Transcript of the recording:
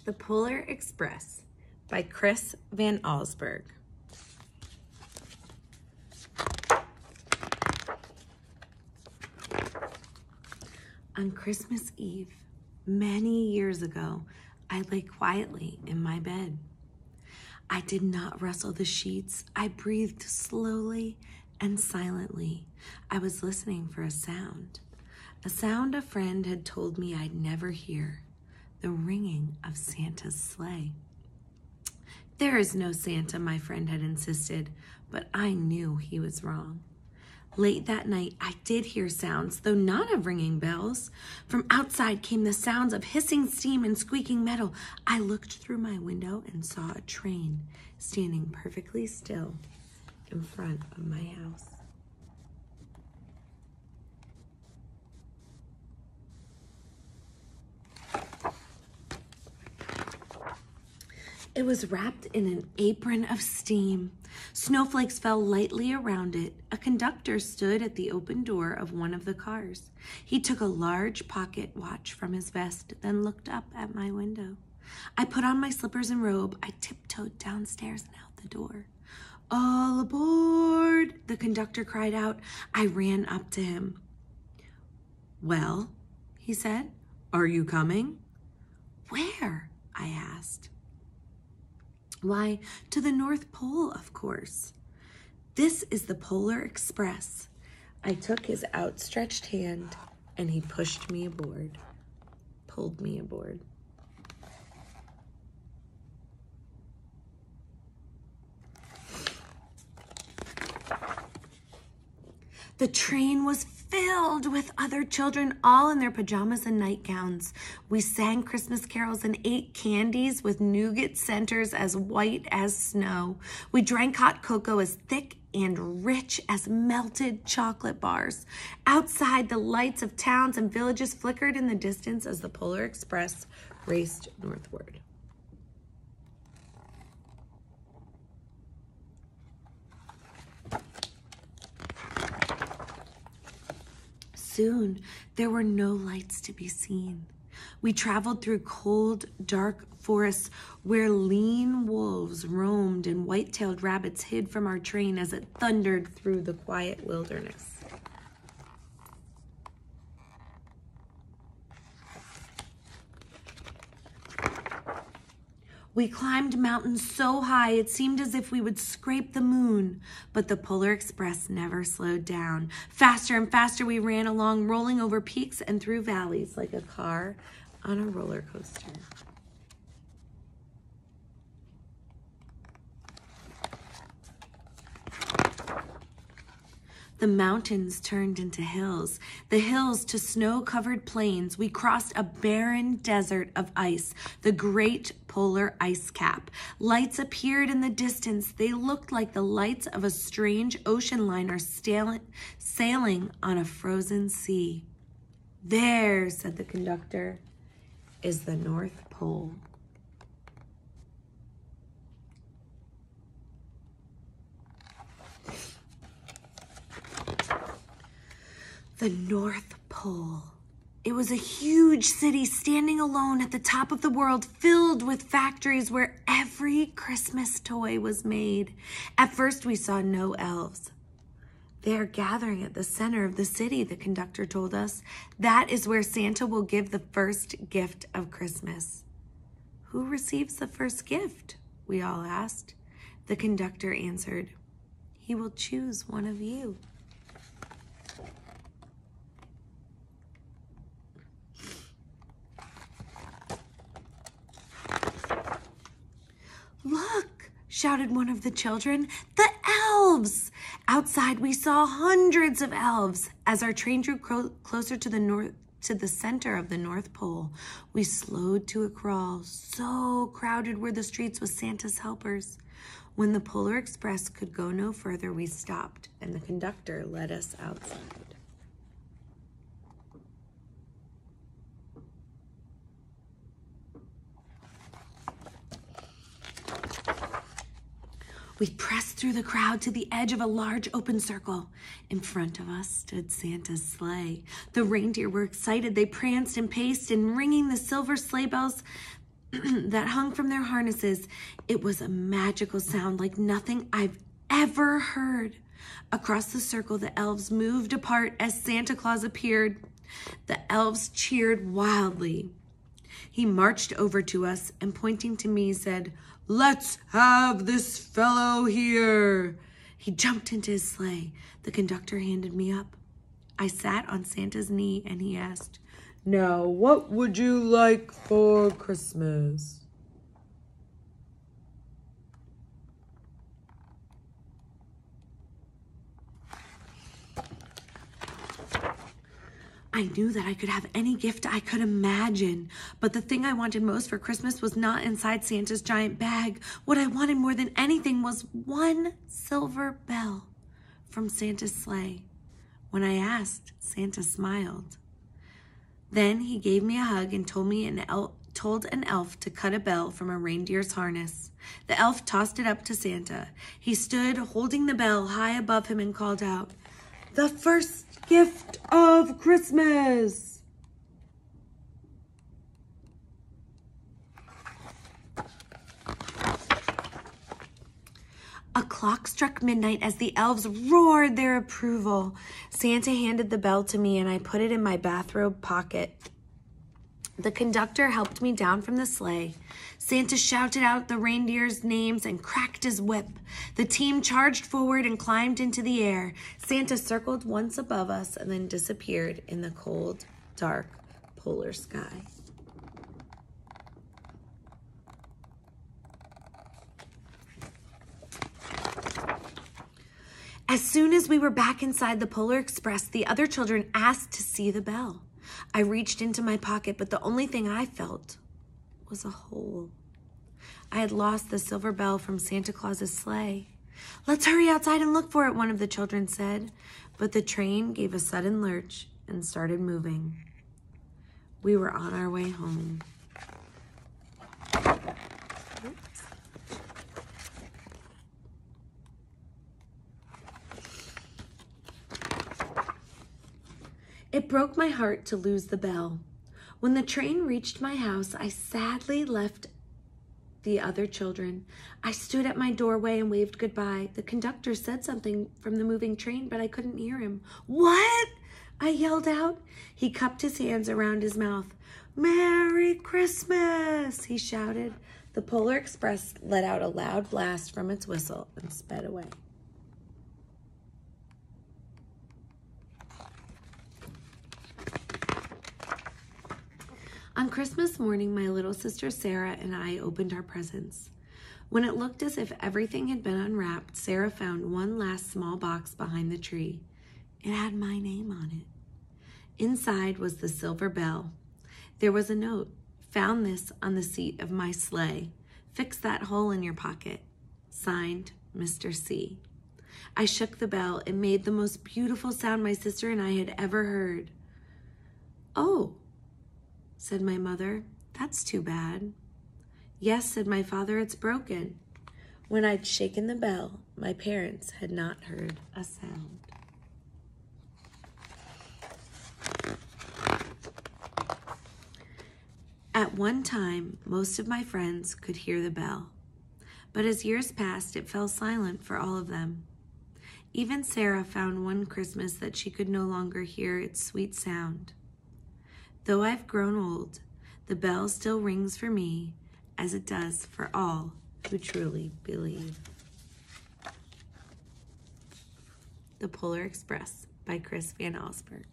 The Polar Express by Chris Van Allsburg. On Christmas Eve, many years ago, I lay quietly in my bed. I did not rustle the sheets. I breathed slowly and silently. I was listening for a sound a friend had told me I'd never hear, the ringing of Santa's sleigh. There is no Santa, my friend had insisted, but I knew he was wrong. Late that night, I did hear sounds, though not of ringing bells. From outside came the sounds of hissing steam and squeaking metal. I looked through my window and saw a train standing perfectly still in front of my house. It was wrapped in an apron of steam. Snowflakes fell lightly around it. A conductor stood at the open door of one of the cars. He took a large pocket watch from his vest, then looked up at my window. I put on my slippers and robe. I tiptoed downstairs and out the door. "All aboard!" the conductor cried out. I ran up to him. "Well," he said, "are you coming?" "Where?" I asked. "Why, to the North Pole, of course. This is the Polar Express." I took his outstretched hand and he pushed me aboard, pulled me aboard. The train was filled with other children, all in their pajamas and nightgowns. We sang Christmas carols and ate candies with nougat centers as white as snow. We drank hot cocoa as thick and rich as melted chocolate bars. Outside, the lights of towns and villages flickered in the distance as the Polar Express raced northward. Soon, there were no lights to be seen. We traveled through cold, dark forests where lean wolves roamed and white-tailed rabbits hid from our train as it thundered through the quiet wilderness. We climbed mountains so high it seemed as if we would scrape the moon, but the Polar Express never slowed down. Faster and faster we ran along, rolling over peaks and through valleys like a car on a roller coaster. The mountains turned into hills, the hills to snow-covered plains. We crossed a barren desert of ice, the great polar ice cap. Lights appeared in the distance. They looked like the lights of a strange ocean liner sailing on a frozen sea. "There," said the conductor, "is the North Pole." The North Pole. It was a huge city standing alone at the top of the world, filled with factories where every Christmas toy was made. At first, we saw no elves. "They are gathering at the center of the city," the conductor told us. "That is where Santa will give the first gift of Christmas." "Who receives the first gift?" we all asked. The conductor answered, "He will choose one of you." "Look," shouted one of the children, "the elves!" Outside, we saw hundreds of elves. As our train drew closer to the center of the North Pole, we slowed to a crawl. So crowded were the streets with Santa's helpers. When the Polar Express could go no further, we stopped, and the conductor led us outside. We pressed through the crowd to the edge of a large open circle. In front of us stood Santa's sleigh. The reindeer were excited. They pranced and paced, and ringing the silver sleigh bells, that hung from their harnesses. It was a magical sound like nothing I've ever heard. Across the circle, the elves moved apart as Santa Claus appeared. The elves cheered wildly. He marched over to us and, pointing to me, said, "Let's have this fellow here." He jumped into his sleigh. The conductor handed me up. I sat on Santa's knee and he asked, "Now, what would you like for Christmas?" I knew that I could have any gift I could imagine, but the thing I wanted most for Christmas was not inside Santa's giant bag. What I wanted more than anything was one silver bell from Santa's sleigh. When I asked, Santa smiled. Then he gave me a hug and told an elf to cut a bell from a reindeer's harness. The elf tossed it up to Santa. He stood holding the bell high above him and called out, "The first gift of Christmas!" A clock struck midnight as the elves roared their approval. Santa handed the bell to me and I put it in my bathrobe pocket. The conductor helped me down from the sleigh. Santa shouted out the reindeers' names and cracked his whip. The team charged forward and climbed into the air. Santa circled once above us and then disappeared in the cold, dark, polar sky. As soon as we were back inside the Polar Express, the other children asked to see the bell. I reached into my pocket, but the only thing I felt was a hole. I had lost the silver bell from Santa Claus's sleigh. "Let's hurry outside and look for it," one of the children said. But the train gave a sudden lurch and started moving. We were on our way home. It broke my heart to lose the bell. When the train reached my house, I sadly left the other children. I stood at my doorway and waved goodbye. The conductor said something from the moving train, but I couldn't hear him. "What?" I yelled out. He cupped his hands around his mouth. "Merry Christmas," he shouted. The Polar Express let out a loud blast from its whistle and sped away. On Christmas morning, my little sister Sarah and I opened our presents. When it looked as if everything had been unwrapped, Sarah found one last small box behind the tree. It had my name on it. Inside was the silver bell. There was a note. "Found this on the seat of my sleigh. Fix that hole in your pocket. Signed, Mr. C." I shook the bell. It made the most beautiful sound my sister and I had ever heard. "Oh," said my mother, "that's too bad." "Yes," said my father, "it's broken." When I'd shaken the bell, my parents had not heard a sound. At one time, most of my friends could hear the bell, but as years passed, it fell silent for all of them. Even Sarah found one Christmas that she could no longer hear its sweet sound. Though I've grown old, the bell still rings for me as it does for all who truly believe. The Polar Express by Chris Van Allsburg.